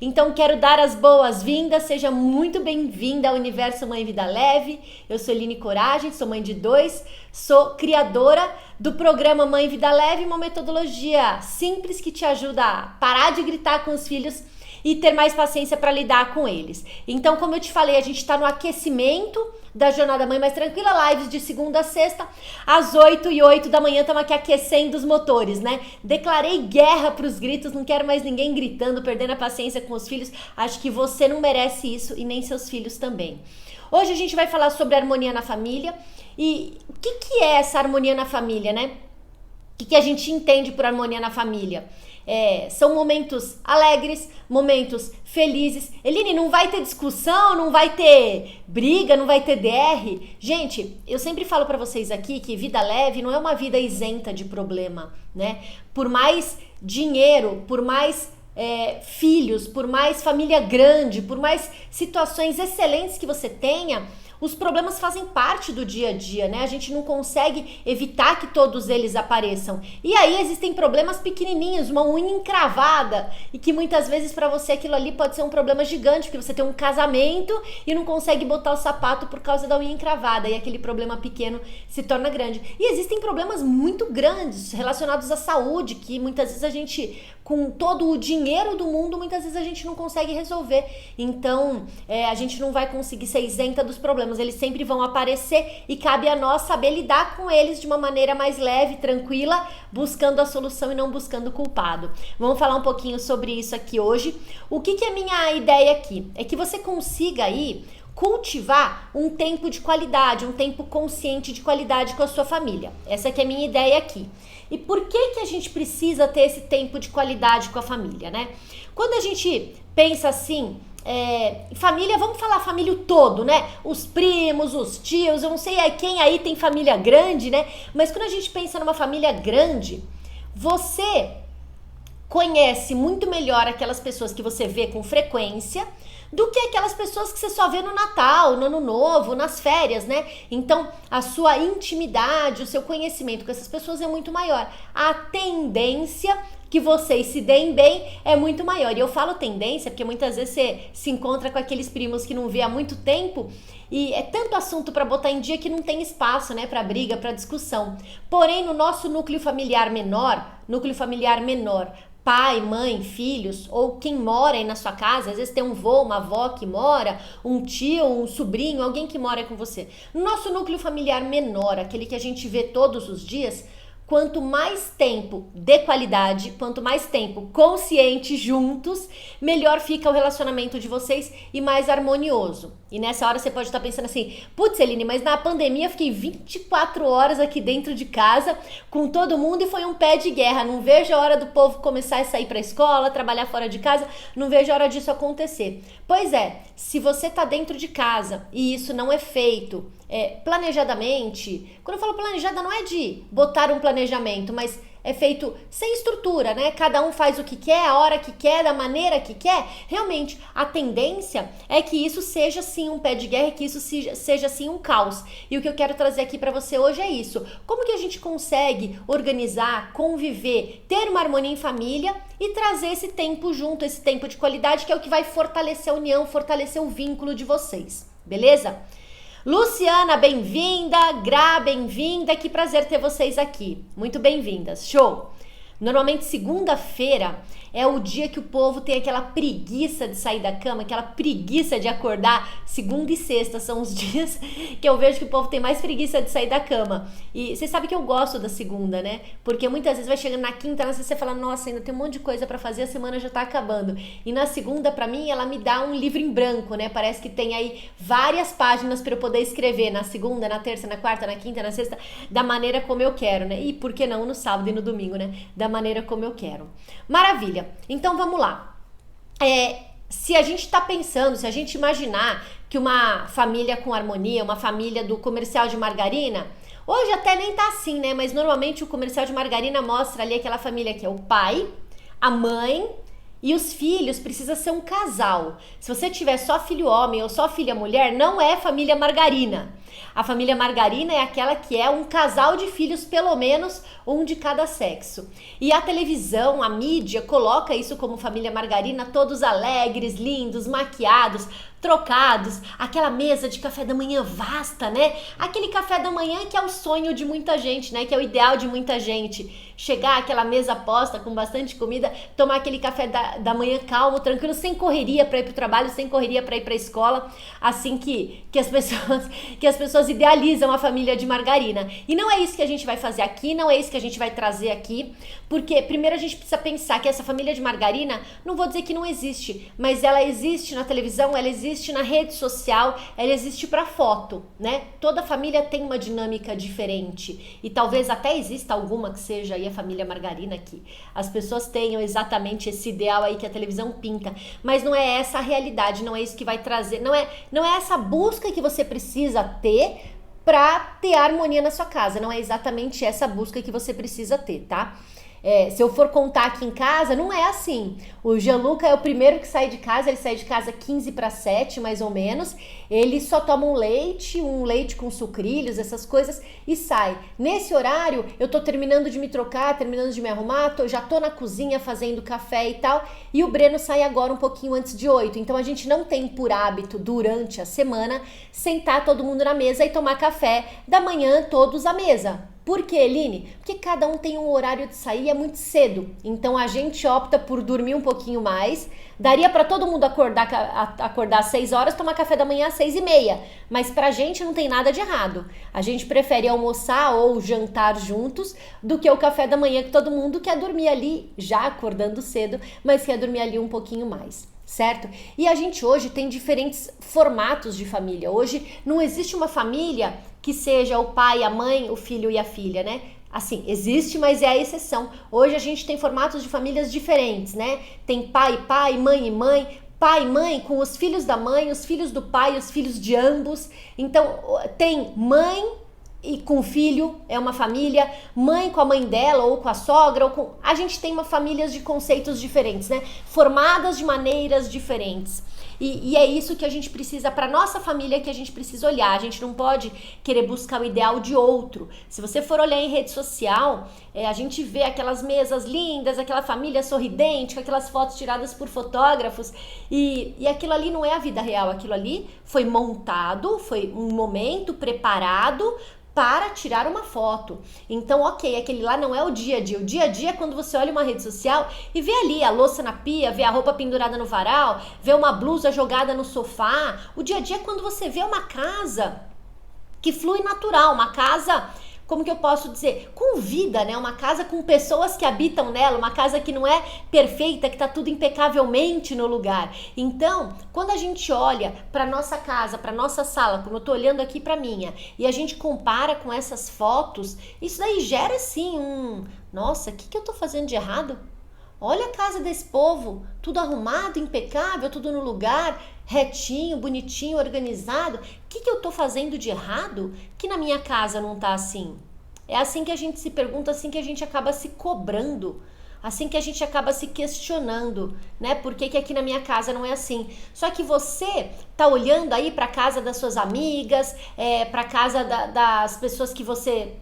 Então quero dar as boas-vindas, seja muito bem-vinda ao Universo Mãe Vida Leve. Eu sou Eline Coragem, sou mãe de 2, sou criadora do programa Mãe Vida Leve, uma metodologia simples que te ajuda a parar de gritar com os filhos e ter mais paciência para lidar com eles. Então, como eu te falei, a gente está no aquecimento da Jornada Mãe Mais Tranquila, lives de segunda a sexta, às 8h08 da manhã, estamos aqui aquecendo os motores, né? Declarei guerra pros gritos, não quero mais ninguém gritando, perdendo a paciência com os filhos. Acho que você não merece isso e nem seus filhos também. Hoje a gente vai falar sobre harmonia na família e o que é essa harmonia na família, né? O que a gente entende por harmonia na família? São momentos alegres, momentos felizes. Eline, não vai ter discussão, não vai ter briga, não vai ter DR. Gente, eu sempre falo pra vocês aqui que vida leve não é uma vida isenta de problema, né? Por mais dinheiro, por mais filhos, por mais família grande, por mais situações excelentes que você tenha, os problemas fazem parte do dia a dia, né? A gente não consegue evitar que todos eles apareçam. E aí existem problemas pequenininhos, uma unha encravada, e que muitas vezes para você aquilo ali pode ser um problema gigante, porque você tem um casamento e não consegue botar o sapato por causa da unha encravada, e aquele problema pequeno se torna grande. E existem problemas muito grandes relacionados à saúde, que muitas vezes a gente, com todo o dinheiro do mundo, muitas vezes a gente não consegue resolver. Então, a gente não vai conseguir ser isenta dos problemas. Eles sempre vão aparecer e cabe a nós saber lidar com eles de uma maneira mais leve, tranquila, buscando a solução e não buscando o culpado. Vamos falar um pouquinho sobre isso aqui hoje. O que é minha ideia aqui? É que você consiga aí cultivar um tempo de qualidade, um tempo consciente de qualidade com a sua família. Essa que é a minha ideia aqui. E por que a gente precisa ter esse tempo de qualidade com a família, né? Quando a gente pensa assim, família, vamos falar família o todo, né? Os primos, os tios, eu não sei quem aí tem família grande, né? Mas quando a gente pensa numa família grande, você conhece muito melhor aquelas pessoas que você vê com frequência do que aquelas pessoas que você só vê no Natal, no Ano Novo, nas férias, né? Então, a sua intimidade, o seu conhecimento com essas pessoas é muito maior. A tendência que vocês se deem bem é muito maior. E eu falo tendência porque muitas vezes você se encontra com aqueles primos que não vê há muito tempo e é tanto assunto para botar em dia que não tem espaço, né, para briga, para discussão. Porém, no nosso núcleo familiar menor, pai, mãe, filhos, ou quem mora aí na sua casa, às vezes tem um vô, uma avó que mora, um tio, um sobrinho, alguém que mora com você. No nosso núcleo familiar menor, aquele que a gente vê todos os dias, quanto mais tempo de qualidade, quanto mais tempo consciente juntos, melhor fica o relacionamento de vocês e mais harmonioso. E nessa hora você pode estar pensando assim, putz, Eline, mas na pandemia eu fiquei 24 horas aqui dentro de casa com todo mundo e foi um pé de guerra. Não vejo a hora do povo começar a sair para a escola, trabalhar fora de casa, não vejo a hora disso acontecer. Pois é, se você está dentro de casa e isso não é feito planejadamente, quando eu falo planejada não é de botar um planejamento, mas é feito sem estrutura, né? Cada um faz o que quer, a hora que quer, da maneira que quer. Realmente, a tendência é que isso seja sim um pé de guerra, que isso seja sim um caos. E o que eu quero trazer aqui para você hoje é isso. Como que a gente consegue organizar, conviver, ter uma harmonia em família e trazer esse tempo junto, esse tempo de qualidade, que é o que vai fortalecer a união, fortalecer o vínculo de vocês. Beleza? Luciana, bem-vinda. Gra, bem-vinda. Que prazer ter vocês aqui. Muito bem-vindas. Show! Normalmente segunda-feira é o dia que o povo tem aquela preguiça de sair da cama, aquela preguiça de acordar. Segunda e sexta são os dias que eu vejo que o povo tem mais preguiça de sair da cama. E você sabe que eu gosto da segunda, né? Porque muitas vezes vai chegando na quinta, na sexta você fala, nossa, ainda tem um monte de coisa pra fazer, a semana já tá acabando. E na segunda, pra mim, ela me dá um livro em branco, né? Parece que tem aí várias páginas pra eu poder escrever na segunda, na terça, na quarta, na quinta, na sexta, da maneira como eu quero, né? E por que não no sábado e no domingo, né? Da maneira como eu quero. Maravilha! Então vamos lá. Se a gente tá pensando, se a gente imaginar que uma família com harmonia, uma família do comercial de margarina, hoje até nem tá assim, né? Mas normalmente o comercial de margarina mostra ali aquela família que é o pai, a mãe E os filhos precisa ser um casal. Se você tiver só filho homem ou só filha mulher, não é família margarina. A família margarina é aquela que é um casal de filhos, pelo menos um de cada sexo. E a televisão, a mídia, coloca isso como família margarina, todos alegres, lindos, maquiados, trocados, aquela mesa de café da manhã vasta, né? Aquele café da manhã que é o sonho de muita gente, né? Que é o ideal de muita gente. Chegar àquela mesa posta com bastante comida, tomar aquele café da manhã calmo, tranquilo, sem correria para ir pro trabalho, sem correria para ir pra escola, assim que as pessoas idealizam a família de margarina. E não é isso que a gente vai fazer aqui, não é isso que a gente vai trazer aqui, porque primeiro a gente precisa pensar que essa família de margarina, não vou dizer que não existe, mas ela existe na televisão, ela existe na rede social, ela existe para foto, né? Toda família tem uma dinâmica diferente e talvez até exista alguma que seja aí a família margarina, que as pessoas tenham exatamente esse ideal aí que a televisão pinta, mas não é essa a realidade, não é isso que vai trazer, não é essa busca que você precisa ter para ter harmonia na sua casa, não é exatamente essa busca que você precisa ter, tá? Se eu for contar aqui em casa, não é assim. O Gianluca é o primeiro que sai de casa, ele sai de casa 15 para 7, mais ou menos. Ele só toma um leite com sucrilhos, essas coisas, e sai. Nesse horário, eu tô terminando de me trocar, terminando de me arrumar, já tô na cozinha fazendo café e tal, e o Breno sai agora um pouquinho antes de 8. Então a gente não tem por hábito, durante a semana, sentar todo mundo na mesa e tomar café da manhã, todos à mesa. Por quê, Eline? Porque cada um tem um horário de sair, é muito cedo. Então a gente opta por dormir um pouquinho mais. Daria para todo mundo acordar às 6 horas, tomar café da manhã às 6:30. Mas pra gente não tem nada de errado. A gente prefere almoçar ou jantar juntos do que o café da manhã, que todo mundo quer dormir ali, já acordando cedo, mas quer dormir ali um pouquinho mais. Certo? E a gente hoje tem diferentes formatos de família. Hoje não existe uma família que seja o pai, a mãe, o filho e a filha, né? Assim, existe, mas é a exceção. Hoje a gente tem formatos de famílias diferentes, né? Tem pai, mãe e mãe, pai e mãe com os filhos da mãe, os filhos do pai, os filhos de ambos. Então, tem mãe e com o filho, é uma família, mãe com a mãe dela ou com a sogra, a gente tem famílias de conceitos diferentes, né? Formadas de maneiras diferentes. E é isso que a gente precisa, para nossa família, que a gente precisa olhar. A gente não pode querer buscar o ideal de outro. Se você for olhar em rede social, a gente vê aquelas mesas lindas, aquela família sorridente, com aquelas fotos tiradas por fotógrafos, e aquilo ali não é a vida real, aquilo ali foi montado, foi um momento preparado para tirar uma foto. Então, ok, aquele lá não é o dia a dia. O dia a dia é quando você olha uma rede social e vê ali a louça na pia, vê a roupa pendurada no varal, vê uma blusa jogada no sofá. O dia a dia é quando você vê uma casa que flui natural, uma casa, como que eu posso dizer, com vida, né? Uma casa com pessoas que habitam nela, uma casa que não é perfeita, que tá tudo impecavelmente no lugar. Então, quando a gente olha para nossa casa, para nossa sala, como eu tô olhando aqui para minha, e a gente compara com essas fotos, isso daí gera sim nossa, o que eu tô fazendo de errado? Olha a casa desse povo, tudo arrumado, impecável, tudo no lugar, retinho, bonitinho, organizado. O que eu tô fazendo de errado que na minha casa não tá assim? É assim que a gente se pergunta, assim que a gente acaba se cobrando, assim que a gente acaba se questionando, né? Por que aqui na minha casa não é assim? Só que você tá olhando aí para casa das suas amigas, para casa das pessoas que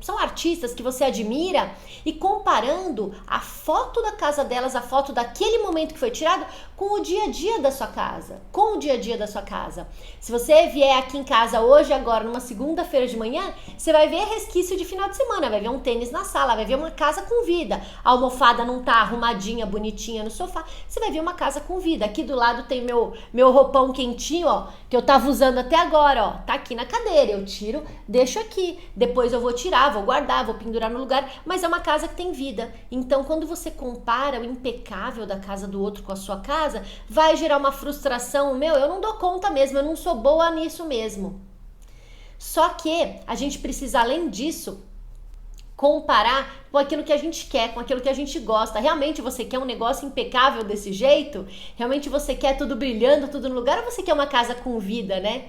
são artistas, que você admira, e comparando a foto da casa delas, a foto daquele momento que foi tirado, com o dia a dia da sua casa, com o dia a dia da sua casa. Se você vier aqui em casa hoje, agora, numa segunda-feira de manhã, você vai ver resquício de final de semana, vai ver um tênis na sala, vai ver uma casa com vida, a almofada não tá arrumadinha, bonitinha no sofá, você vai ver uma casa com vida. Aqui do lado tem meu roupão quentinho, ó, que eu tava usando até agora, ó, tá aqui na cadeira, eu tiro, deixo aqui, depois eu vou tirar, vou guardar, vou pendurar no lugar, mas é uma casa que tem vida. Então, quando você compara o impecável da casa do outro com a sua casa, vai gerar uma frustração, eu não dou conta mesmo, eu não sou boa nisso mesmo. Só que a gente precisa, além disso, comparar com aquilo que a gente quer, com aquilo que a gente gosta. Realmente você quer um negócio impecável desse jeito? Realmente você quer tudo brilhando, tudo no lugar? Ou você quer uma casa com vida, né?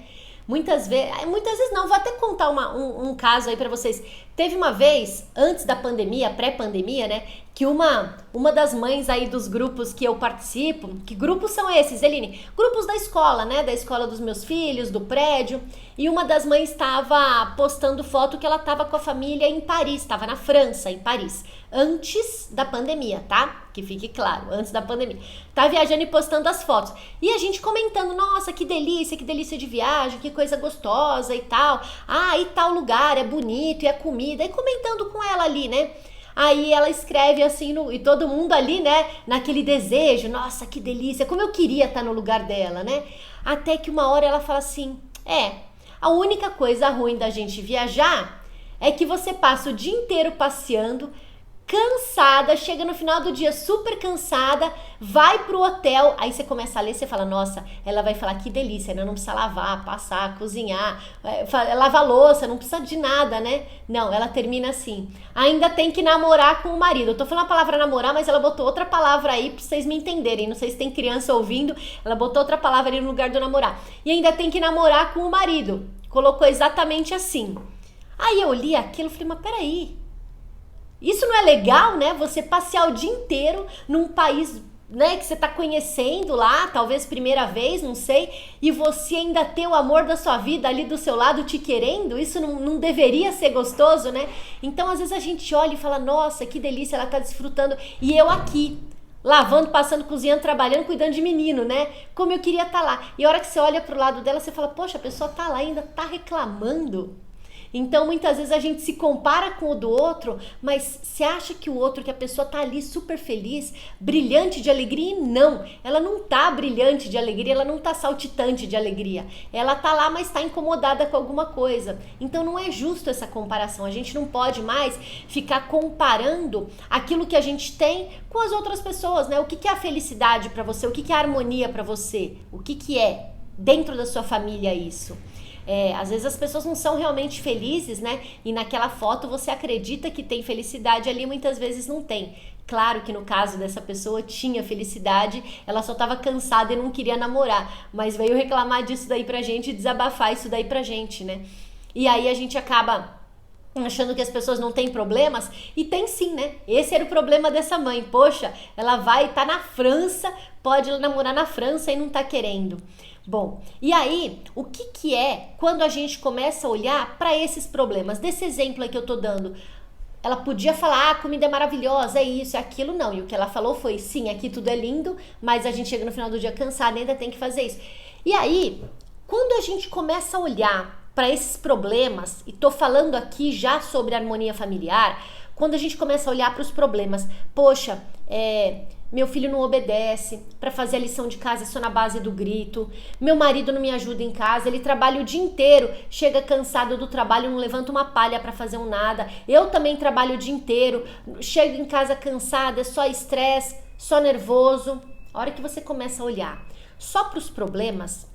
Muitas vezes não, vou até contar um caso aí pra vocês. Teve uma vez, antes da pandemia, pré-pandemia, né? que uma das mães aí dos grupos que eu participo, que grupos são esses, Eline? Grupos da escola, né? Da escola dos meus filhos, do prédio. E uma das mães estava postando foto que ela estava com a família em Paris, estava na França, em Paris, antes da pandemia, tá? Que fique claro, antes da pandemia. Tá viajando e postando as fotos. E a gente comentando, nossa, que delícia de viagem, que coisa gostosa e tal. Ah, e tal lugar, é bonito, e a comida. E comentando com ela ali, né? Aí ela escreve assim, e todo mundo ali, né, naquele desejo, nossa, que delícia, como eu queria estar no lugar dela, né? Até que uma hora ela fala assim, a única coisa ruim da gente viajar é que você passa o dia inteiro passeando, cansada, chega no final do dia super cansada, vai pro hotel, aí você começa a ler, você fala, nossa, ela vai falar que delícia, né? Não precisa lavar, passar, cozinhar, lavar louça, não precisa de nada, né? Não, ela termina assim, ainda tem que namorar com o marido. Eu tô falando a palavra namorar, mas ela botou outra palavra aí pra vocês me entenderem, não sei se tem criança ouvindo, ela botou outra palavra ali no lugar do namorar. E ainda tem que namorar com o marido, colocou exatamente assim. Aí eu li aquilo e falei, mas peraí, isso não é legal, né? Você passear o dia inteiro num país, né, que você tá conhecendo lá, talvez primeira vez, não sei, e você ainda ter o amor da sua vida ali do seu lado te querendo, isso não deveria ser gostoso, né? Então, às vezes a gente olha e fala, nossa, que delícia, ela tá desfrutando, e eu aqui, lavando, passando, cozinhando, trabalhando, cuidando de menino, né? Como eu queria estar lá. E a hora que você olha pro lado dela, você fala, poxa, a pessoa tá lá, ainda tá reclamando. Então, muitas vezes a gente se compara com o do outro, mas você acha que o outro, que a pessoa tá ali super feliz, brilhante de alegria, e não. Ela não tá brilhante de alegria, ela não tá saltitante de alegria. Ela tá lá, mas tá incomodada com alguma coisa. Então, não é justo essa comparação. A gente não pode mais ficar comparando aquilo que a gente tem com as outras pessoas, né? O que é a felicidade pra você? O que é a harmonia pra você? O que é dentro da sua família isso? Às vezes as pessoas não são realmente felizes, né? E naquela foto você acredita que tem felicidade ali, muitas vezes não tem. Claro que no caso dessa pessoa tinha felicidade, ela só estava cansada e não queria namorar, mas veio reclamar disso daí pra gente, desabafar isso daí pra gente, né? E aí a gente acaba achando que as pessoas não têm problemas, e tem sim, né? Esse era o problema dessa mãe. Poxa, ela tá na França, pode namorar na França e não tá querendo. Bom, e aí, o que é quando a gente começa a olhar para esses problemas? Desse exemplo aí que eu tô dando, ela podia falar, a comida é maravilhosa, é isso, é aquilo, não. E o que ela falou foi, sim, aqui tudo é lindo, mas a gente chega no final do dia cansada e ainda tem que fazer isso. E aí, quando a gente começa a olhar para esses problemas, e tô falando aqui já sobre harmonia familiar, quando a gente começa a olhar para os problemas, poxa, meu filho não obedece, para fazer a lição de casa é só na base do grito, meu marido não me ajuda em casa, ele trabalha o dia inteiro, chega cansado do trabalho, não levanta uma palha para fazer um nada, eu também trabalho o dia inteiro, chego em casa cansada, é só estresse, só nervoso. A hora que você começa a olhar só para os problemas,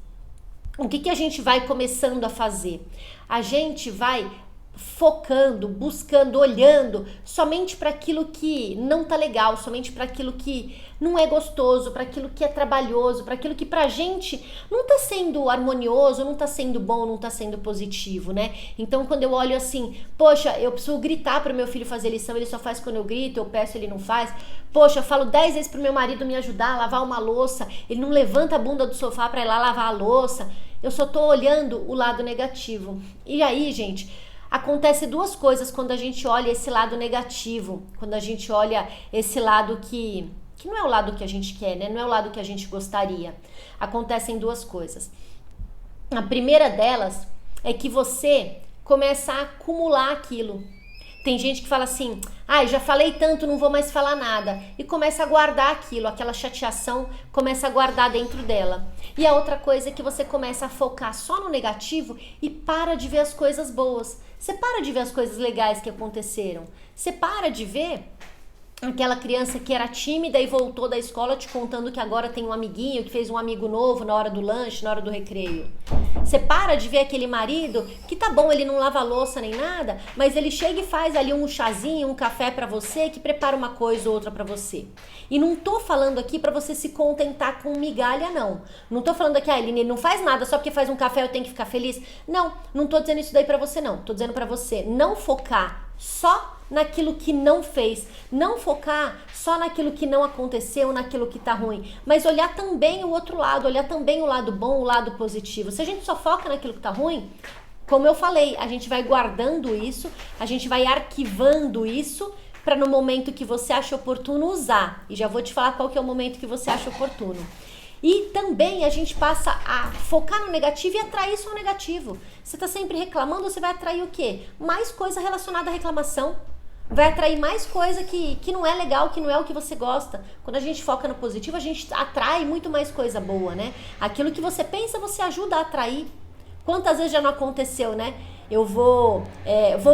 o que a gente vai começando a fazer? A gente vai focando, buscando, olhando somente para aquilo que não tá legal, somente para aquilo que não é gostoso, para aquilo que é trabalhoso, para aquilo que pra gente não tá sendo harmonioso, não tá sendo bom, não tá sendo positivo, né? Então quando eu olho assim, poxa, eu preciso gritar pro meu filho fazer lição, ele só faz quando eu grito, eu peço, ele não faz. Poxa, eu falo 10 vezes pro meu marido me ajudar a lavar uma louça, ele não levanta a bunda do sofá para ir lá lavar a louça. Eu só tô olhando o lado negativo. E aí, gente, acontece duas coisas quando a gente olha esse lado negativo, quando a gente olha esse lado que não é o lado que a gente quer, né? Não é o lado que a gente gostaria. Acontecem duas coisas. A primeira delas é que você começa a acumular aquilo. Tem gente que fala assim, já falei tanto, não vou mais falar nada. E começa a guardar aquilo, aquela chateação, começa a guardar dentro dela. E a outra coisa é que você começa a focar só no negativo e para de ver as coisas boas. Você para de ver as coisas legais que aconteceram. Você para de ver aquela criança que era tímida e voltou da escola te contando que agora tem um amiguinho, que fez um amigo novo na hora do lanche, na hora do recreio. Você para de ver aquele marido que tá bom, ele não lava louça nem nada, mas ele chega e faz ali um chazinho, um café pra você, que prepara uma coisa ou outra pra você. E não tô falando aqui pra você se contentar com migalha, não. Não tô falando aqui, Eline, ele não faz nada, só porque faz um café eu tenho que ficar feliz. Não tô dizendo isso daí pra você, não. Tô dizendo pra você não focar só naquilo que não fez, não focar só naquilo que não aconteceu, naquilo que tá ruim, mas olhar também o outro lado, olhar também o lado bom, o lado positivo. Se a gente só foca naquilo que tá ruim, como eu falei, a gente vai guardando isso, a gente vai arquivando isso para no momento que você acha oportuno usar. E já vou te falar qual que é o momento que você acha oportuno. E também a gente passa a focar no negativo e atrair só o negativo. Você tá sempre reclamando, você vai atrair o quê? Mais coisa relacionada à reclamação. Vai atrair mais coisa que não é legal, que não é o que você gosta. Quando a gente foca no positivo, a gente atrai muito mais coisa boa, né? Aquilo que você pensa, você ajuda a atrair. Quantas vezes já não aconteceu, né? Eu vou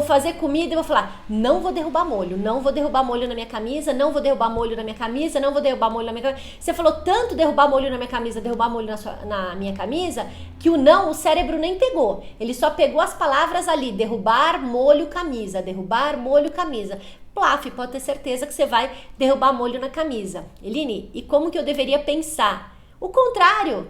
fazer comida e vou falar, não vou derrubar molho, não vou derrubar molho na minha camisa, não vou derrubar molho na minha camisa, não vou derrubar molho na minha camisa. Você falou tanto derrubar molho na minha camisa, derrubar molho na minha camisa, que o cérebro nem pegou. Ele só pegou as palavras ali, derrubar molho camisa, derrubar molho camisa. Plaf, pode ter certeza que você vai derrubar molho na camisa. Eline, e como que eu deveria pensar? O contrário,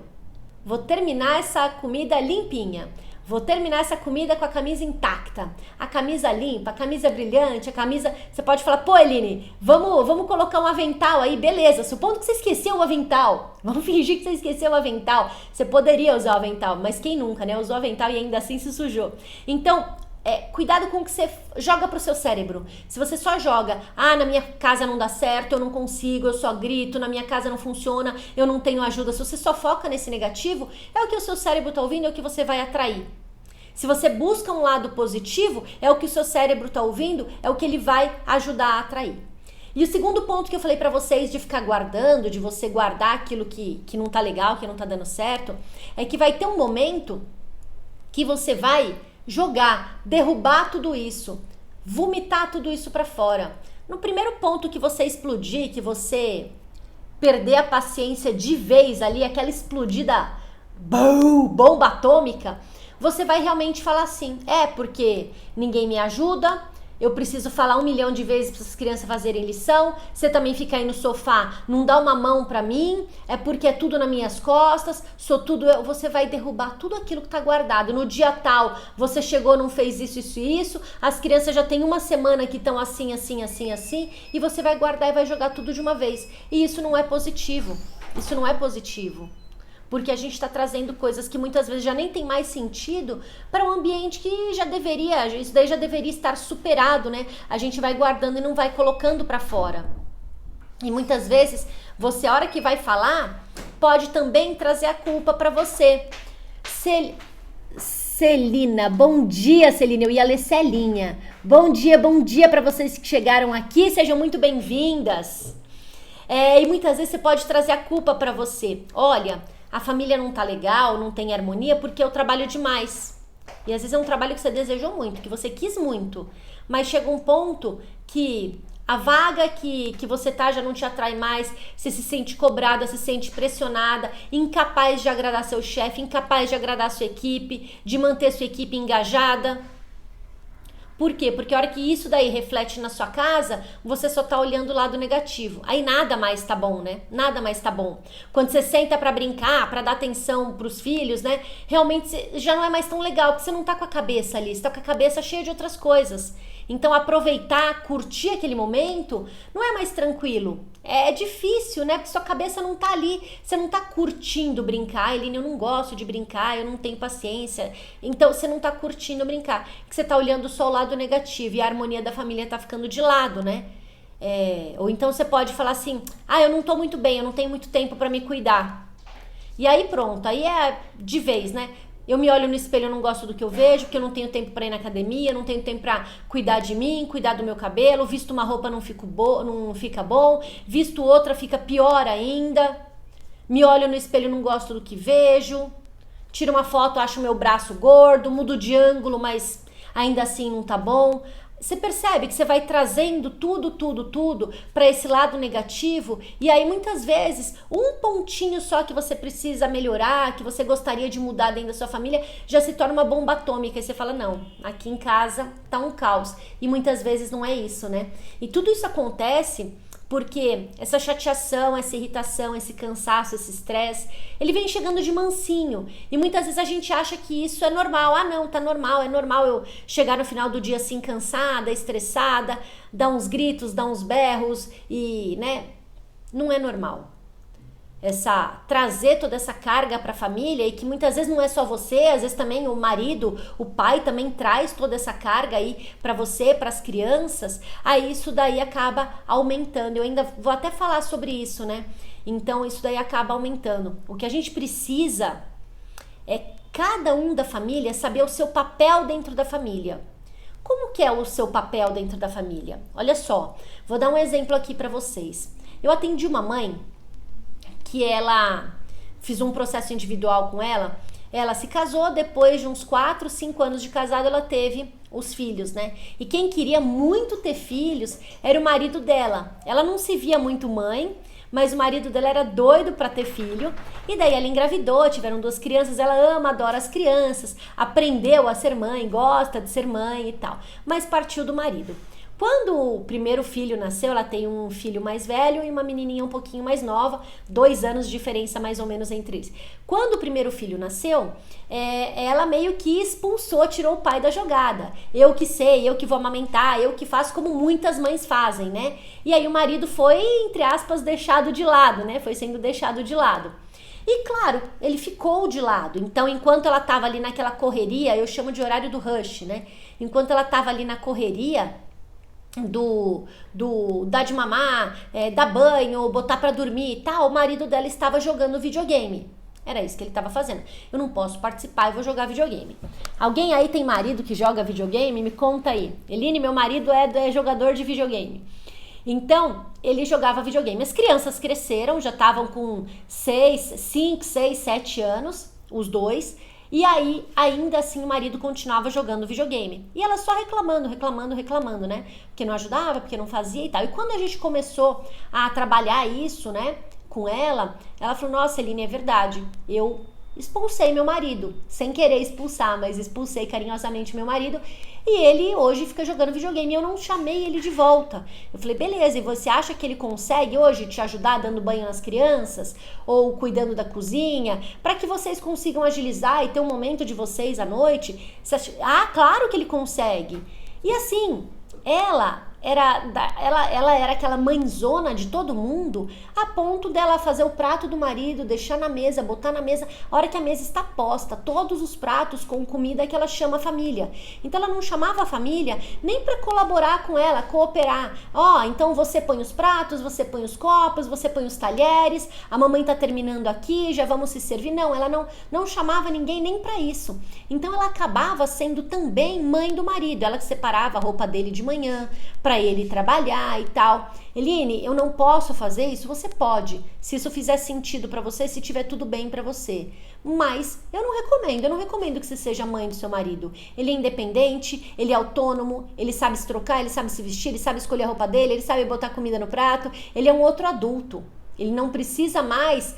vou terminar essa comida limpinha. Vou terminar essa comida com a camisa intacta. A camisa limpa, a camisa brilhante, a camisa... Você pode falar, pô, Eline, vamos colocar um avental aí, beleza. Supondo que você esqueceu o avental. Vamos fingir que você esqueceu o avental. Você poderia usar o avental, mas quem nunca, né? Usou o avental e ainda assim se sujou. Então, cuidado com o que você joga pro seu cérebro. Se você só joga, na minha casa não dá certo, eu não consigo, eu só grito, na minha casa não funciona, eu não tenho ajuda. Se você só foca nesse negativo, é o que o seu cérebro tá ouvindo, é o que você vai atrair. Se você busca um lado positivo, é o que o seu cérebro tá ouvindo, é o que ele vai ajudar a atrair. E o segundo ponto que eu falei pra vocês de ficar guardando, de você guardar aquilo que não tá legal, que não tá dando certo, é que vai ter um momento que você vai jogar, derrubar tudo isso, vomitar tudo isso pra fora. No primeiro ponto que você explodir, que você perder a paciência de vez ali, aquela explodida bomba atômica, você vai realmente falar assim, porque ninguém me ajuda, eu preciso falar 1 milhão de vezes para as crianças fazerem lição, você também fica aí no sofá, não dá uma mão para mim, é porque é tudo nas minhas costas, sou tudo eu. Você vai derrubar tudo aquilo que tá guardado. No dia tal, você chegou, não fez isso, isso e isso, as crianças já têm 1 semana que estão assim, assim, assim, assim, e você vai guardar e vai jogar tudo de uma vez. E isso não é positivo, isso não é positivo. Porque a gente está trazendo coisas que muitas vezes já nem tem mais sentido para um ambiente que isso daí já deveria estar superado, né? A gente vai guardando e não vai colocando para fora. E muitas vezes, você, a hora que vai falar, pode também trazer a culpa para você. Celina, bom dia, Celina. Eu ia ler Celinha. Bom dia para vocês que chegaram aqui. Sejam muito bem-vindas. E muitas vezes você pode trazer a culpa para você. Olha, a família não tá legal, não tem harmonia porque eu trabalho demais. E às vezes é um trabalho que você desejou muito, que você quis muito. Mas chega um ponto que a vaga que você tá já não te atrai mais, você se sente cobrada, se sente pressionada, incapaz de agradar seu chefe, incapaz de agradar sua equipe, de manter sua equipe engajada. Por quê? Porque a hora que isso daí reflete na sua casa, você só tá olhando o lado negativo. Aí nada mais tá bom, né? Nada mais tá bom. Quando você senta pra brincar, pra dar atenção pros filhos, né? Realmente já não é mais tão legal, porque você não tá com a cabeça ali, você tá com a cabeça cheia de outras coisas. Então aproveitar, curtir aquele momento, não é mais tranquilo. É difícil, né? Porque sua cabeça não tá ali, você não tá curtindo brincar. Eline, eu não gosto de brincar, eu não tenho paciência. Então você não tá curtindo brincar, porque você tá olhando só o lado negativo e a harmonia da família tá ficando de lado, né? Ou então você pode falar assim, eu não tô muito bem, eu não tenho muito tempo pra me cuidar. E aí pronto, aí é de vez, né? Eu me olho no espelho, eu não gosto do que eu vejo, porque eu não tenho tempo pra ir na academia, não tenho tempo pra cuidar de mim, cuidar do meu cabelo, visto uma roupa não fica bom, visto outra fica pior ainda. Me olho no espelho, não gosto do que vejo, tiro uma foto, acho meu braço gordo, mudo de ângulo, mas ainda assim não tá bom. Você percebe que você vai trazendo tudo para esse lado negativo, e aí muitas vezes um pontinho só que você precisa melhorar, que você gostaria de mudar dentro da sua família, já se torna uma bomba atômica, e você fala, não, aqui em casa tá um caos, e muitas vezes não é isso, né? E tudo isso acontece Porque essa chateação, essa irritação, esse cansaço, esse estresse, ele vem chegando de mansinho. E muitas vezes a gente acha que isso é normal. Ah, não, tá normal, é normal eu chegar no final do dia assim cansada, estressada, dar uns gritos, dar uns berros e, né? Não é normal. Trazer toda essa carga para a família, e que muitas vezes não é só você, às vezes também o marido, o pai também traz toda essa carga aí para você, para as crianças, aí isso daí acaba aumentando. Eu ainda vou até falar sobre isso, né? Então isso daí acaba aumentando. O que a gente precisa é cada um da família saber o seu papel dentro da família. Como que é o seu papel dentro da família? Olha só, vou dar um exemplo aqui para vocês. Eu atendi uma mãe que fiz um processo individual com ela se casou, depois de uns 4, 5 anos de casada, ela teve os filhos, né? E quem queria muito ter filhos era o marido dela. Ela não se via muito mãe, mas o marido dela era doido para ter filho, e daí ela engravidou, tiveram 2 crianças, ela ama, adora as crianças, aprendeu a ser mãe, gosta de ser mãe e tal, mas partiu do marido. Quando o primeiro filho nasceu, ela tem um filho mais velho e uma menininha um pouquinho mais nova, 2 anos de diferença mais ou menos entre eles. Quando o primeiro filho nasceu, ela meio que expulsou, tirou o pai da jogada. Eu que sei, eu que vou amamentar, eu que faço, como muitas mães fazem, né? E aí o marido foi, entre aspas, deixado de lado, né? Foi sendo deixado de lado. E claro, ele ficou de lado. Então, enquanto ela estava ali naquela correria, eu chamo de horário do rush, né? Enquanto ela estava ali na correria dar de mamar, dar banho, botar pra dormir e tal, o marido dela estava jogando videogame. Era isso que ele estava fazendo. Eu não posso participar, eu vou jogar videogame. Alguém aí tem marido que joga videogame? Me conta aí. Eline, meu marido é jogador de videogame. Então, ele jogava videogame. As crianças cresceram, já estavam com 5, 6, 7 anos, os dois. E aí, ainda assim, o marido continuava jogando videogame. E ela só reclamando, né? Porque não ajudava, porque não fazia e tal. E quando a gente começou a trabalhar isso, né, com ela falou, nossa, Eline, é verdade. Eu expulsei meu marido. Sem querer expulsar, mas expulsei carinhosamente meu marido. E ele hoje fica jogando videogame. Eu não chamei ele de volta. Eu falei, beleza, e você acha que ele consegue hoje te ajudar dando banho nas crianças? Ou cuidando da cozinha? Para que vocês consigam agilizar e ter um momento de vocês à noite? Claro que ele consegue. E assim, ela era aquela mãezona de todo mundo, a ponto dela fazer o prato do marido, deixar na mesa, botar na mesa, a hora que a mesa está posta, todos os pratos com comida que ela chama família. Então ela não chamava a família nem para colaborar com ela, cooperar. Então você põe os pratos, você põe os copos, você põe os talheres, a mamãe tá terminando aqui, já vamos se servir. Não, ela não chamava ninguém nem para isso. Então ela acabava sendo também mãe do marido, ela que separava a roupa dele de manhã, para ele trabalhar e tal. Eline, eu não posso fazer isso? Você pode, se isso fizer sentido para você, se tiver tudo bem para você. Mas eu não recomendo que você seja mãe do seu marido. Ele é independente, ele é autônomo, ele sabe se trocar, ele sabe se vestir, ele sabe escolher a roupa dele, ele sabe botar comida no prato, ele é um outro adulto. Ele não precisa mais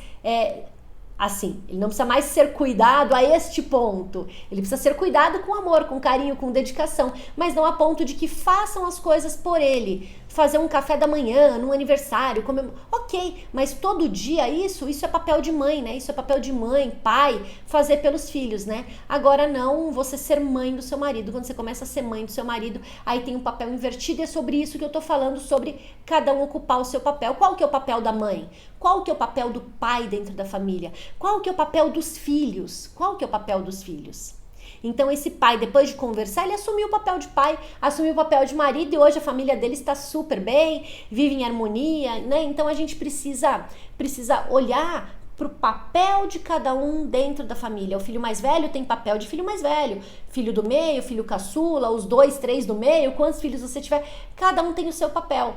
ele não precisa mais ser cuidado a este ponto. Ele precisa ser cuidado com amor, com carinho, com dedicação, mas não a ponto de que façam as coisas por ele. Fazer um café da manhã, num aniversário, ok, mas todo dia isso é papel de mãe, né? Isso é papel de mãe, pai, fazer pelos filhos, né? Agora não você ser mãe do seu marido. Quando você começa a ser mãe do seu marido, aí tem um papel invertido, e é sobre isso que eu tô falando, sobre cada um ocupar o seu papel. Qual que é o papel da mãe? Qual que é o papel do pai dentro da família? Qual que é o papel dos filhos? Qual que é o papel dos filhos? Então esse pai, depois de conversar, ele assumiu o papel de pai, assumiu o papel de marido, e hoje a família dele está super bem, vive em harmonia, né? Então a gente precisa olhar pro papel de cada um dentro da família. O filho mais velho tem papel de filho mais velho, filho do meio, filho caçula, os 2, 3 do meio, quantos filhos você tiver, cada um tem o seu papel.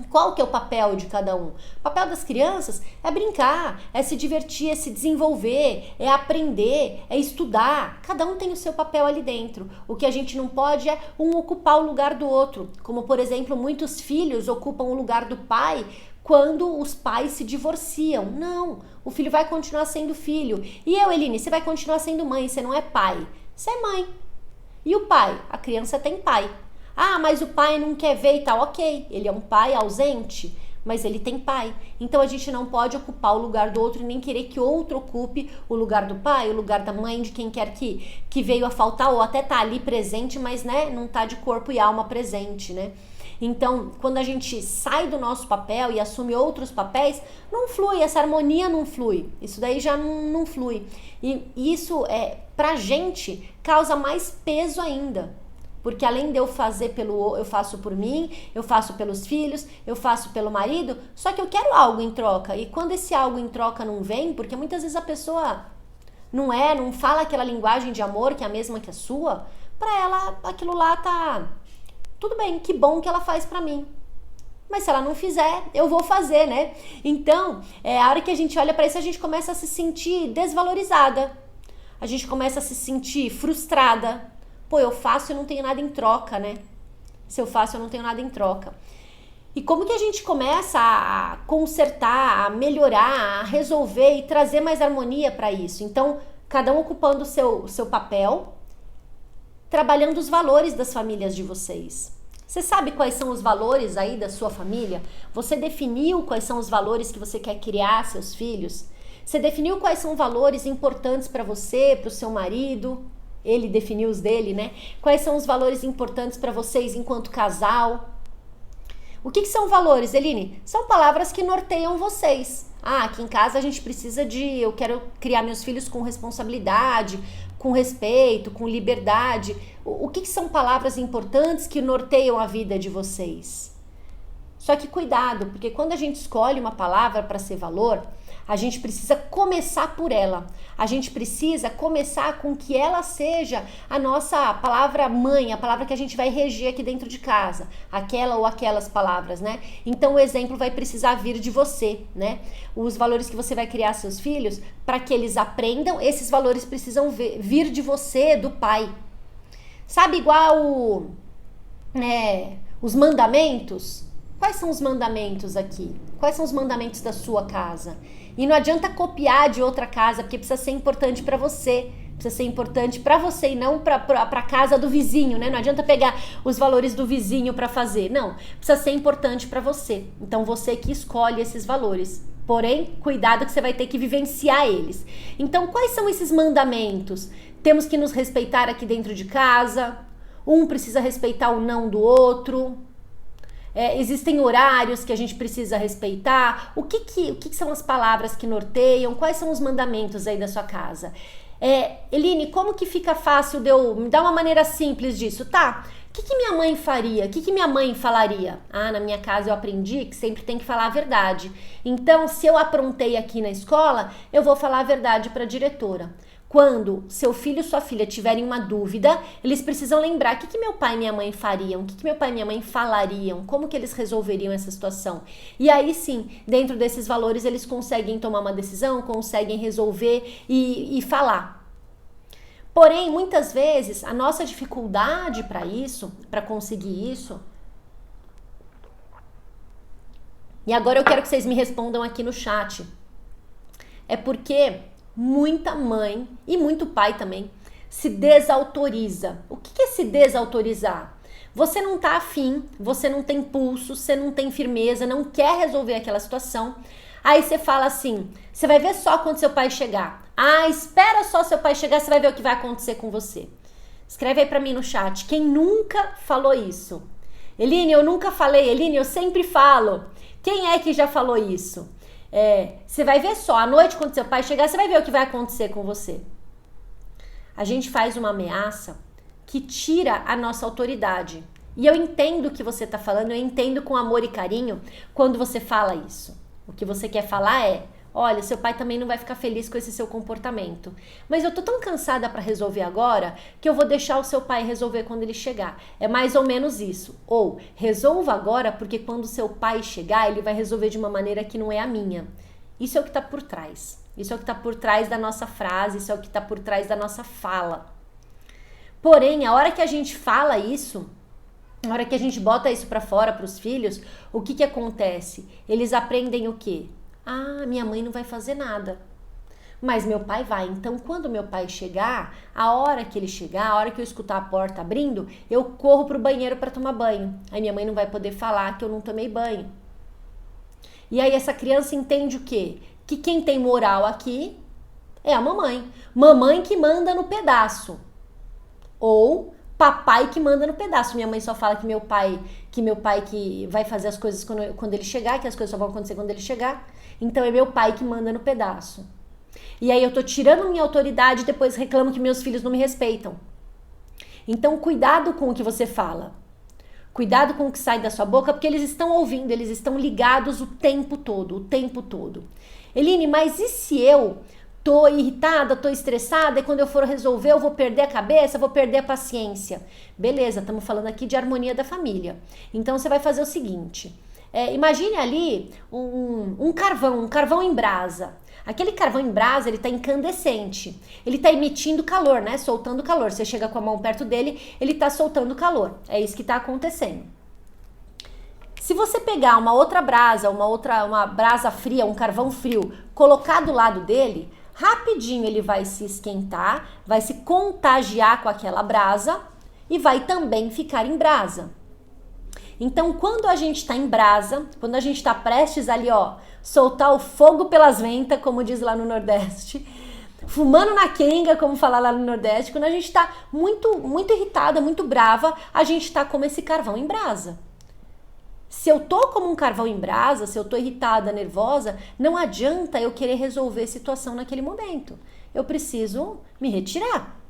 Qual que é o papel de cada um? O papel das crianças é brincar, é se divertir, é se desenvolver, é aprender, é estudar. Cada um tem o seu papel ali dentro. O que a gente não pode é um ocupar o lugar do outro. Como, por exemplo, muitos filhos ocupam o lugar do pai quando os pais se divorciam. Não, o filho vai continuar sendo filho. E eu, Eline, você vai continuar sendo mãe, você não é pai. Você é mãe. E o pai? A criança tem pai. Ah, mas o pai não quer ver e tal. Ok, ele é um pai ausente, mas ele tem pai. Então a gente não pode ocupar o lugar do outro e nem querer que outro ocupe o lugar do pai, o lugar da mãe, de quem quer que veio a faltar, ou até tá ali presente, mas né, não tá de corpo e alma presente, né? Então, quando a gente sai do nosso papel e assume outros papéis, não flui, essa harmonia não flui. Isso daí já não flui. E isso, pra gente, causa mais peso ainda. Porque além de eu fazer eu faço por mim, eu faço pelos filhos, eu faço pelo marido, só que eu quero algo em troca. E quando esse algo em troca não vem, porque muitas vezes a pessoa não fala aquela linguagem de amor que é a mesma que a sua, pra ela aquilo lá tá tudo bem, que bom que ela faz pra mim. Mas se ela não fizer, eu vou fazer, né? Então, a hora que a gente olha pra isso, a gente começa a se sentir desvalorizada. A gente começa a se sentir frustrada. Pô, eu faço e não tenho nada em troca, né? Se eu faço, eu não tenho nada em troca. E como que a gente começa a consertar, a melhorar, a resolver e trazer mais harmonia para isso? Então, cada um ocupando o seu papel, trabalhando os valores das famílias de vocês. Você sabe quais são os valores aí da sua família? Você definiu quais são os valores que você quer criar seus filhos? Você definiu quais são valores importantes para você, para o seu marido? Ele definiu os dele, né? Quais são os valores importantes para vocês enquanto casal? O que são valores, Eline? São palavras que norteiam vocês. Ah, aqui em casa a gente precisa eu quero criar meus filhos com responsabilidade, com respeito, com liberdade. O que são palavras importantes que norteiam a vida de vocês? Só que cuidado, porque quando a gente escolhe uma palavra para ser valor, a gente precisa começar por ela. A gente precisa começar com que ela seja a nossa palavra mãe, a palavra que a gente vai reger aqui dentro de casa. Aquela ou aquelas palavras, né? Então o exemplo vai precisar vir de você, né? Os valores que você vai criar seus filhos, para que eles aprendam, esses valores precisam vir de você, do pai. Sabe igual os mandamentos? Quais são os mandamentos aqui? Quais são os mandamentos da sua casa? E não adianta copiar de outra casa, porque precisa ser importante para você. Precisa ser importante para você e não para casa do vizinho, né? Não adianta pegar os valores do vizinho para fazer. Não, precisa ser importante para você. Então você que escolhe esses valores. Porém, cuidado que você vai ter que vivenciar eles. Então, quais são esses mandamentos? Temos que nos respeitar aqui dentro de casa. Um precisa respeitar o não do outro. Existem horários que a gente precisa respeitar. O que são as palavras que norteiam? Quais são os mandamentos aí da sua casa? Eline, como que fica fácil me dar uma maneira simples disso? Tá, o que minha mãe faria? O que minha mãe falaria? Ah, na minha casa eu aprendi que sempre tem que falar a verdade. Então, se eu aprontei aqui na escola, eu vou falar a verdade para a diretora. Quando seu filho e sua filha tiverem uma dúvida, eles precisam lembrar o que meu pai e minha mãe fariam, o que meu pai e minha mãe falariam, como que eles resolveriam essa situação. E aí sim, dentro desses valores, eles conseguem tomar uma decisão, conseguem resolver e falar. Porém, muitas vezes, a nossa dificuldade para isso, para conseguir isso... E agora eu quero que vocês me respondam aqui no chat. É porque... muita mãe e muito pai também se desautoriza. O que é se desautorizar? Você não tá afim, você não tem pulso, você não tem firmeza, não quer resolver aquela situação. Aí você fala assim, você vai ver só quando seu pai chegar. Ah, espera só seu pai chegar, você vai ver o que vai acontecer com você. Escreve aí pra mim no chat, quem nunca falou isso? Eline, eu nunca falei. Eline, eu sempre falo. Quem é que já falou isso? Você vai ver só, à noite quando seu pai chegar, você vai ver o que vai acontecer com você. A gente faz uma ameaça que tira a nossa autoridade. E eu entendo o que você está falando, eu entendo com amor e carinho quando você fala isso. O que você quer falar olha, seu pai também não vai ficar feliz com esse seu comportamento. Mas eu tô tão cansada para resolver agora que eu vou deixar o seu pai resolver quando ele chegar. É mais ou menos isso. Ou resolva agora porque quando seu pai chegar, ele vai resolver de uma maneira que não é a minha. Isso é o que tá por trás. Isso é o que tá por trás da nossa frase, isso é o que tá por trás da nossa fala. Porém, a hora que a gente fala isso, na hora que a gente bota isso para fora para os filhos, o que acontece? Eles aprendem o quê? Ah, minha mãe não vai fazer nada. Mas meu pai vai. Então, quando meu pai chegar, a hora que ele chegar, a hora que eu escutar a porta abrindo, eu corro pro banheiro para tomar banho. Aí minha mãe não vai poder falar que eu não tomei banho. E aí essa criança entende o quê? Que quem tem moral aqui é a mamãe. Mamãe que manda no pedaço. Ou papai que manda no pedaço. Minha mãe só fala que meu pai que vai fazer as coisas quando ele chegar, que as coisas só vão acontecer quando ele chegar. Então é meu pai que manda no pedaço. E aí eu tô tirando minha autoridade e depois reclamo que meus filhos não me respeitam. Então cuidado com o que você fala. Cuidado com o que sai da sua boca, porque eles estão ouvindo, eles estão ligados o tempo todo, o tempo todo. Eline, mas e se eu tô irritada, tô estressada e quando eu for resolver eu vou perder a cabeça, vou perder a paciência? Beleza, estamos falando aqui de harmonia da família. Então você vai fazer o seguinte, imagine ali um carvão em brasa. Aquele carvão em brasa, ele tá incandescente. Ele tá emitindo calor, né? Soltando calor. Você chega com a mão perto dele, ele tá soltando calor. É isso que tá acontecendo. Se você pegar uma outra brasa, uma brasa fria, um carvão frio, colocar do lado dele, rapidinho ele vai se esquentar, vai se contagiar com aquela brasa e vai também ficar em brasa. Então, quando a gente tá em brasa, quando a gente tá prestes ali, ó, soltar o fogo pelas ventas, como diz lá no Nordeste, fumando na quenga, como fala lá no Nordeste, quando a gente tá muito irritada, muito brava, a gente tá como esse carvão em brasa. Se eu tô como um carvão em brasa, se eu tô irritada, nervosa, não adianta eu querer resolver a situação naquele momento. Eu preciso me retirar,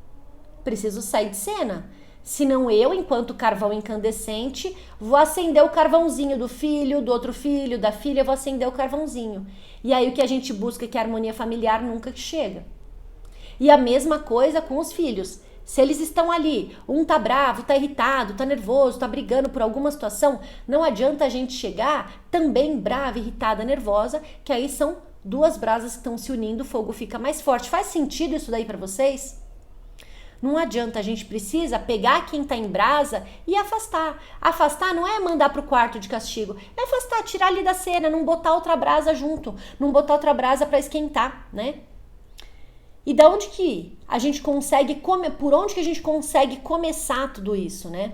preciso sair de cena. Senão eu, enquanto carvão incandescente, vou acender o carvãozinho do filho, do outro filho, da filha, eu vou acender o carvãozinho. E aí o que a gente busca é que a harmonia familiar nunca chega. E a mesma coisa com os filhos. Se eles estão ali, um tá bravo, tá irritado, tá nervoso, tá brigando por alguma situação, não adianta a gente chegar também brava, irritada, nervosa, que aí são duas brasas que estão se unindo, o fogo fica mais forte. Faz sentido isso daí pra vocês? Não adianta, a gente precisa pegar quem tá em brasa e afastar. Afastar não é mandar pro quarto de castigo, é afastar, tirar ali da cena, não botar outra brasa junto, não botar outra brasa para esquentar, né? E da onde que a gente consegue, por onde que a gente consegue começar tudo isso, né?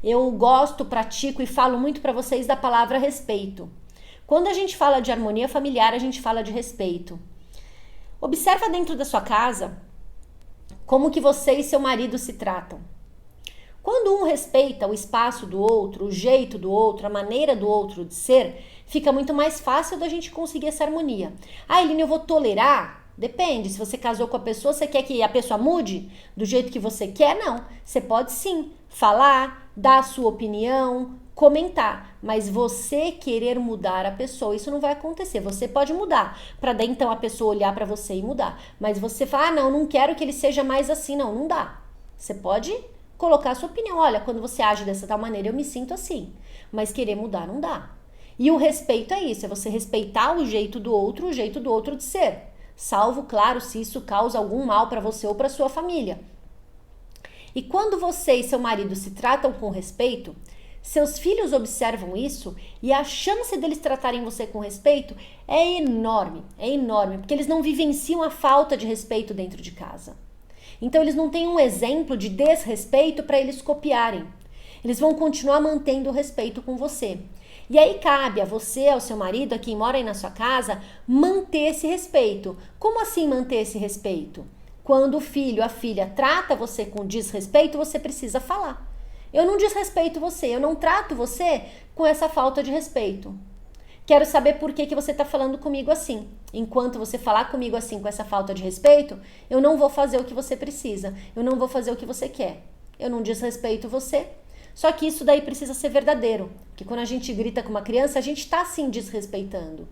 Eu gosto, pratico e falo muito para vocês da palavra respeito. Quando a gente fala de harmonia familiar, a gente fala de respeito. Observa dentro da sua casa como que você e seu marido se tratam. Quando um respeita o espaço do outro, o jeito do outro, a maneira do outro de ser, fica muito mais fácil da gente conseguir essa harmonia. Ah, Eline, eu vou tolerar? Depende, se você casou com a pessoa, você quer que a pessoa mude do jeito que você quer? Não, você pode sim falar, dar a sua opinião, comentar, mas você querer mudar a pessoa, isso não vai acontecer. Você pode mudar, para daí então a pessoa olhar para você e mudar, mas você fala, não quero que ele seja mais assim, não dá. Você pode colocar a sua opinião, olha, quando você age dessa tal maneira eu me sinto assim, mas querer mudar não dá. E o respeito é isso, é você respeitar o jeito do outro de ser. Salvo, claro, se isso causa algum mal para você ou para sua família. E quando você e seu marido se tratam com respeito, seus filhos observam isso e a chance deles tratarem você com respeito é enorme, porque eles não vivenciam a falta de respeito dentro de casa. Então eles não têm um exemplo de desrespeito para eles copiarem. Eles vão continuar mantendo o respeito com você. E aí cabe a você, ao seu marido, a quem mora aí na sua casa, manter esse respeito. Como assim manter esse respeito? Quando o filho, a filha trata você com desrespeito, você precisa falar. Eu não desrespeito você, eu não trato você com essa falta de respeito. Quero saber por que você está falando comigo assim. Enquanto você falar comigo assim, com essa falta de respeito, eu não vou fazer o que você precisa, eu não vou fazer o que você quer. Eu não desrespeito você. Só que isso daí precisa ser verdadeiro, porque quando a gente grita com uma criança, a gente está sim desrespeitando.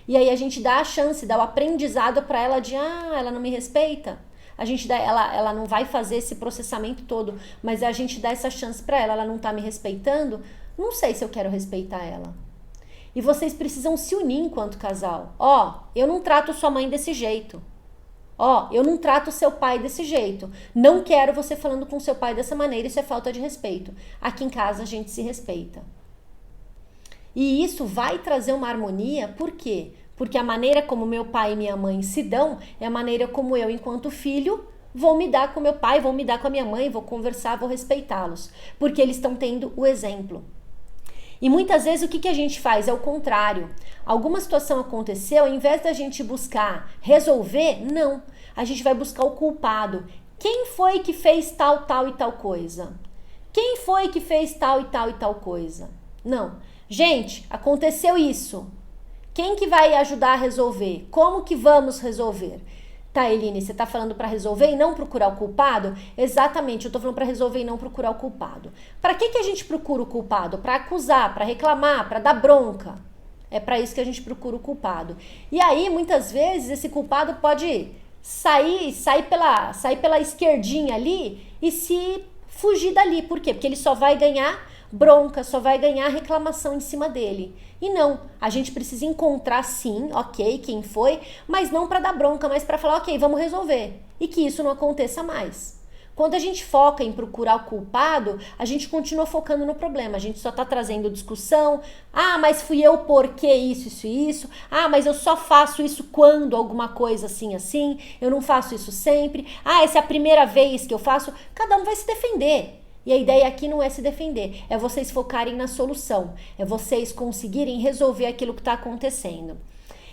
E aí a gente dá a chance, dá o aprendizado para ela de, ela não me respeita. A gente dá, ela não vai fazer esse processamento todo, mas a gente dá essa chance para ela não tá me respeitando, não sei se eu quero respeitar ela. E vocês precisam se unir enquanto casal. Eu não trato sua mãe desse jeito. Eu não trato seu pai desse jeito. Não quero você falando com seu pai dessa maneira, isso é falta de respeito. Aqui em casa a gente se respeita. E isso vai trazer uma harmonia, por quê? Porque a maneira como meu pai e minha mãe se dão é a maneira como eu, enquanto filho, vou me dar com meu pai, vou me dar com a minha mãe, vou conversar, vou respeitá-los. Porque eles estão tendo o exemplo. E muitas vezes o que a gente faz é o contrário. Alguma situação aconteceu, ao invés da gente buscar resolver, não. A gente vai buscar o culpado. Quem foi que fez tal, tal e tal coisa? Quem foi que fez tal e tal e tal coisa? Não. Gente, aconteceu isso. Quem que vai ajudar a resolver? Como que vamos resolver? Tá, Eline, você tá falando para resolver e não procurar o culpado? Exatamente, eu tô falando para resolver e não procurar o culpado. Para que a gente procura o culpado? Para acusar, para reclamar, para dar bronca. É para isso que a gente procura o culpado. E aí, muitas vezes, esse culpado pode sair pela esquerdinha ali e se fugir dali. Por quê? Porque ele só vai ganhar bronca, só vai ganhar reclamação em cima dele. E não, a gente precisa encontrar sim, ok, quem foi, mas não para dar bronca, mas para falar, ok, vamos resolver. E que isso não aconteça mais. Quando a gente foca em procurar o culpado, a gente continua focando no problema. A gente só tá trazendo discussão. Ah, mas fui eu porque isso. Ah, mas eu só faço isso quando alguma coisa assim. Eu não faço isso sempre. Ah, essa é a primeira vez que eu faço. Cada um vai se defender. E a ideia aqui não é se defender, é vocês focarem na solução, é vocês conseguirem resolver aquilo que está acontecendo.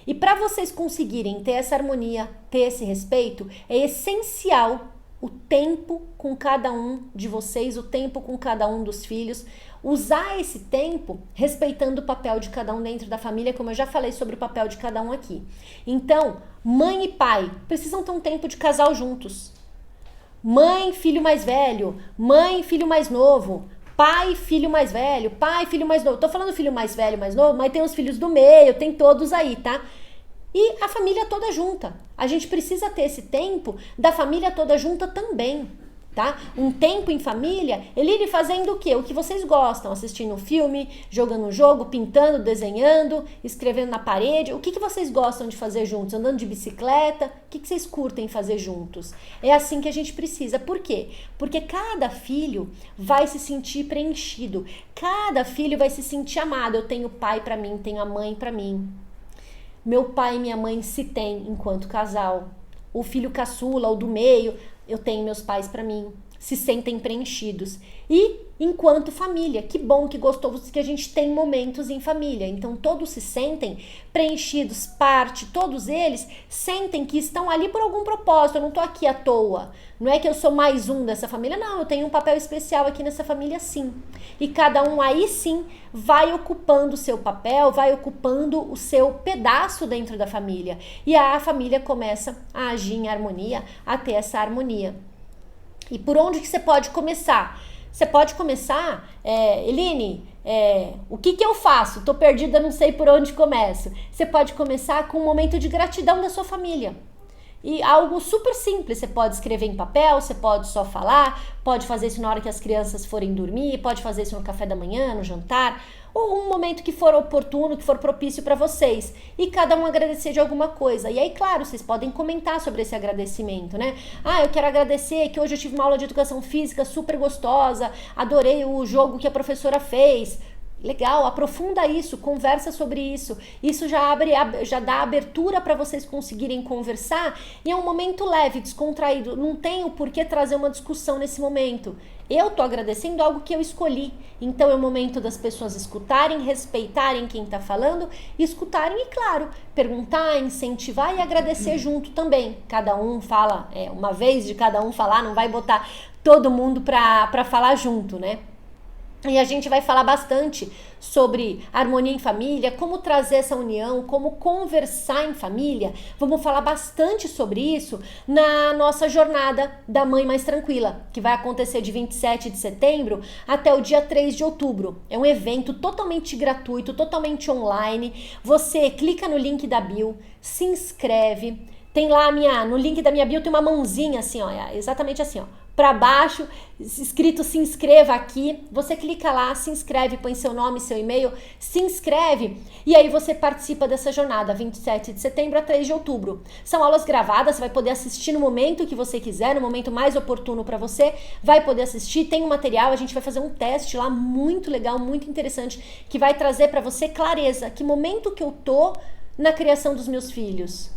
E para vocês conseguirem ter essa harmonia, ter esse respeito, é essencial o tempo com cada um de vocês, o tempo com cada um dos filhos, usar esse tempo respeitando o papel de cada um dentro da família, como eu já falei sobre o papel de cada um aqui. Então, mãe e pai precisam ter um tempo de casal juntos. Mãe, filho mais velho, mãe, filho mais novo, pai, filho mais velho, pai, filho mais novo. Tô falando filho mais velho, mais novo, mas tem os filhos do meio, tem todos aí, tá? E a família toda junta. A gente precisa ter esse tempo da família toda junta também, tá? Um tempo em família, ele fazendo o quê? O que vocês gostam, assistindo um filme, jogando um jogo, pintando, desenhando, escrevendo na parede. O que vocês gostam de fazer juntos? Andando de bicicleta? O que vocês curtem fazer juntos? É assim que a gente precisa. Por quê? Porque cada filho vai se sentir preenchido. Cada filho vai se sentir amado. Eu tenho pai pra mim, tenho a mãe pra mim. Meu pai e minha mãe se têm enquanto casal. O filho caçula, ou do meio, eu tenho meus pais pra mim, se sentem preenchidos. E enquanto família, que bom, que gostoso que a gente tem momentos em família. Então todos se sentem preenchidos, todos eles sentem que estão ali por algum propósito. Eu não tô aqui à toa. Não é que eu sou mais um dessa família, não, eu tenho um papel especial aqui nessa família sim. E cada um aí sim vai ocupando o seu papel, vai ocupando o seu pedaço dentro da família. E a família começa a agir em harmonia, a ter essa harmonia. E por onde que você pode começar? Você pode começar, Eline, o que eu faço? Tô perdida, não sei por onde começo. Você pode começar com um momento de gratidão da sua família. E algo super simples, você pode escrever em papel, você pode só falar, pode fazer isso na hora que as crianças forem dormir, pode fazer isso no café da manhã, no jantar, ou um momento que for oportuno, que for propício para vocês. E cada um agradecer de alguma coisa. E aí, claro, vocês podem comentar sobre esse agradecimento, né? Ah, eu quero agradecer que hoje eu tive uma aula de educação física super gostosa, adorei o jogo que a professora fez. Legal, aprofunda isso, conversa sobre isso. Isso já dá abertura para vocês conseguirem conversar e é um momento leve, descontraído. Não tem o porquê trazer uma discussão nesse momento. Eu tô agradecendo algo que eu escolhi. Então é o momento das pessoas escutarem, respeitarem quem tá falando, escutarem e, claro, perguntar, incentivar e agradecer junto também. Cada um fala, uma vez de cada um falar, não vai botar todo mundo pra falar junto, né? E a gente vai falar bastante sobre harmonia em família, como trazer essa união, como conversar em família. Vamos falar bastante sobre isso na nossa jornada da Mãe Mais Tranquila, que vai acontecer de 27 de setembro até o dia 3 de outubro. É um evento totalmente gratuito, totalmente online. Você clica no link da bio, se inscreve. Tem lá no link da minha bio tem uma mãozinha assim, ó, exatamente assim, ó. Para baixo, escrito se inscreva aqui, você clica lá, se inscreve, põe seu nome, seu e-mail, se inscreve e aí você participa dessa jornada, 27 de setembro a 3 de outubro. São aulas gravadas, você vai poder assistir no momento que você quiser, no momento mais oportuno para você, vai poder assistir, tem um material, a gente vai fazer um teste lá muito legal, muito interessante, que vai trazer para você clareza, que momento que eu tô na criação dos meus filhos?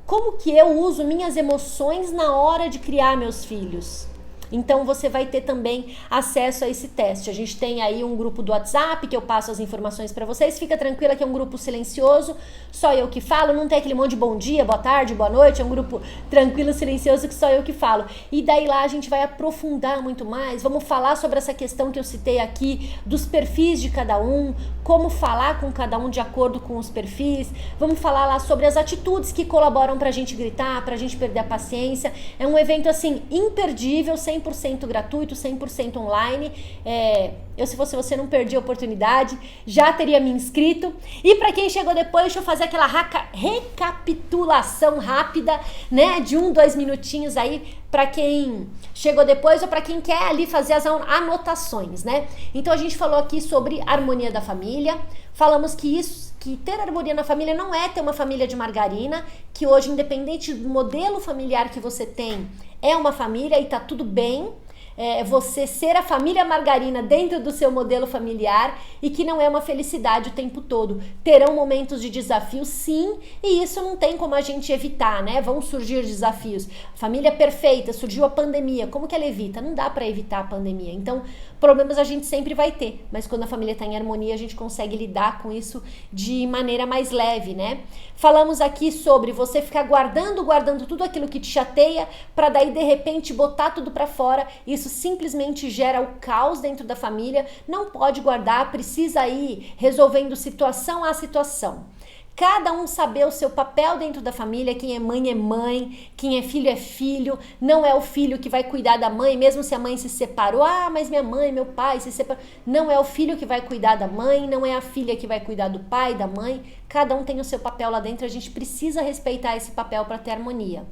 Como que eu uso minhas emoções na hora de criar meus filhos? Então você vai ter também acesso a esse teste. A gente tem aí um grupo do WhatsApp que eu passo as informações para vocês. Fica tranquila que é um grupo silencioso, só eu que falo, não tem aquele monte de bom dia, boa tarde, boa noite, é um grupo tranquilo, silencioso que só eu que falo. E daí lá a gente vai aprofundar muito mais, vamos falar sobre essa questão que eu citei aqui, dos perfis de cada um, como falar com cada um de acordo com os perfis, vamos falar lá sobre as atitudes que colaboram pra gente gritar, pra gente perder a paciência. É um evento assim, imperdível, 100% gratuito, 100% online. Eu, se fosse você, não perdi a oportunidade, já teria me inscrito. E para quem chegou depois, deixa eu fazer aquela recapitulação rápida, né, de 2 minutinhos aí para quem chegou depois ou para quem quer ali fazer as anotações, né? Então a gente falou aqui sobre harmonia da família, falamos que ter harmonia na família não é ter uma família de margarina, que hoje, independente do modelo familiar que você tem, é uma família e tá tudo bem. Você ser a família margarina dentro do seu modelo familiar e que não é uma felicidade o tempo todo. Terão momentos de desafio, sim, e isso não tem como a gente evitar, né? Vão surgir desafios. Família perfeita, surgiu a pandemia, como que ela evita? Não dá para evitar a pandemia. Então, problemas a gente sempre vai ter, mas quando a família está em harmonia, a gente consegue lidar com isso de maneira mais leve, né? Falamos aqui sobre você ficar guardando tudo aquilo que te chateia, para daí de repente botar tudo para fora. Isso simplesmente gera o caos dentro da família. Não pode guardar, precisa ir resolvendo situação a situação. Cada um saber o seu papel dentro da família, quem é mãe, quem é filho, não é o filho que vai cuidar da mãe, mesmo se a mãe se separou, mas minha mãe, meu pai se separou, não é o filho que vai cuidar da mãe, não é a filha que vai cuidar do pai, da mãe, cada um tem o seu papel lá dentro, a gente precisa respeitar esse papel para ter harmonia.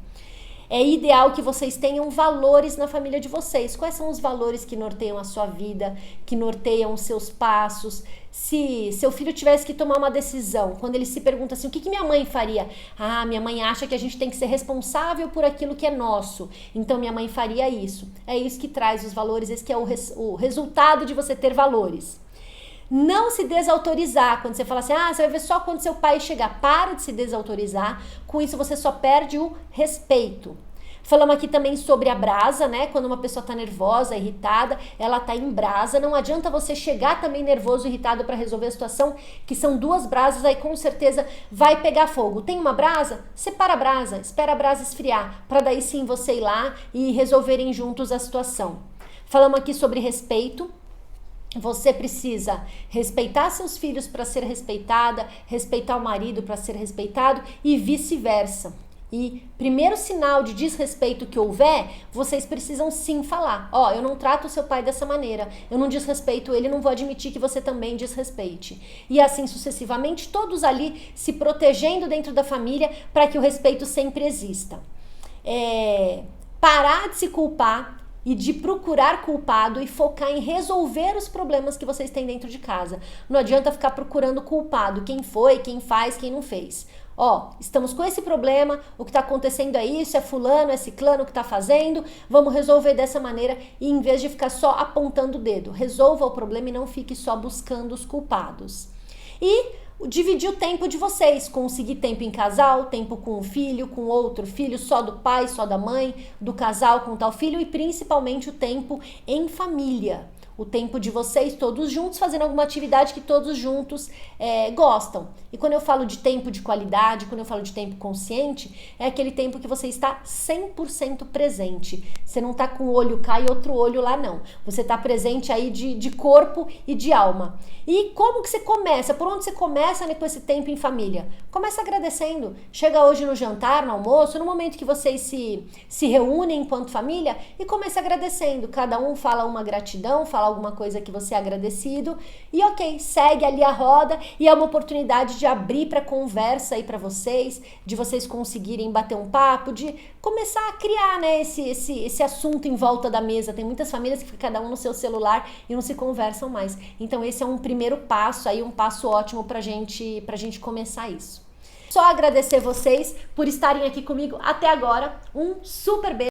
É ideal que vocês tenham valores na família de vocês. Quais são os valores que norteiam a sua vida, que norteiam os seus passos? Se seu filho tivesse que tomar uma decisão, quando ele se pergunta assim, o que minha mãe faria? Minha mãe acha que a gente tem que ser responsável por aquilo que é nosso. Então minha mãe faria isso. É isso que traz os valores, esse que é o resultado de você ter valores. Não se desautorizar, quando você fala assim, você vai ver só quando seu pai chegar. Para de se desautorizar, com isso você só perde o respeito. Falamos aqui também sobre a brasa, né? Quando uma pessoa tá nervosa, irritada, ela tá em brasa, não adianta você chegar também nervoso, irritado para resolver a situação, que são 2 brasas, aí com certeza vai pegar fogo. Tem uma brasa? Separa a brasa, espera a brasa esfriar, para daí sim você ir lá e resolverem juntos a situação. Falamos aqui sobre respeito. Você precisa respeitar seus filhos para ser respeitada, respeitar o marido para ser respeitado e vice-versa. E primeiro sinal de desrespeito que houver, vocês precisam sim falar. Eu não trato o seu pai dessa maneira, eu não desrespeito ele, não vou admitir que você também desrespeite. E assim sucessivamente, todos ali se protegendo dentro da família para que o respeito sempre exista. Parar de se culpar e de procurar culpado e focar em resolver os problemas que vocês têm dentro de casa. Não adianta ficar procurando culpado, quem foi, quem faz, quem não fez. Estamos com esse problema, o que está acontecendo é isso, é fulano, é ciclano que está fazendo, vamos resolver dessa maneira e em vez de ficar só apontando o dedo, resolva o problema e não fique só buscando os culpados. E dividir o tempo de vocês, conseguir tempo em casal, tempo com um filho, com outro filho, só do pai, só da mãe, do casal com tal filho e principalmente o tempo em família. O tempo de vocês todos juntos fazendo alguma atividade que todos juntos gostam. E quando eu falo de tempo de qualidade, quando eu falo de tempo consciente, é aquele tempo que você está 100% presente. Você não está com um olho cá e outro olho lá, não. Você está presente aí de corpo e de alma. E como que você começa? Por onde você começa, né, com esse tempo em família? Começa agradecendo. Chega hoje no jantar, no almoço, no momento que vocês se reúnem enquanto família e começa agradecendo. Cada um fala uma gratidão, fala alguma coisa que você é agradecido e segue ali a roda e é uma oportunidade de abrir para conversa aí para vocês, de vocês conseguirem bater um papo, de começar a criar, né, esse assunto em volta da mesa. Tem muitas famílias que ficam cada um no seu celular e não se conversam mais. Então esse é um primeiro passo aí, um passo ótimo pra gente começar isso. Só agradecer vocês por estarem aqui comigo até agora. Um super beijo.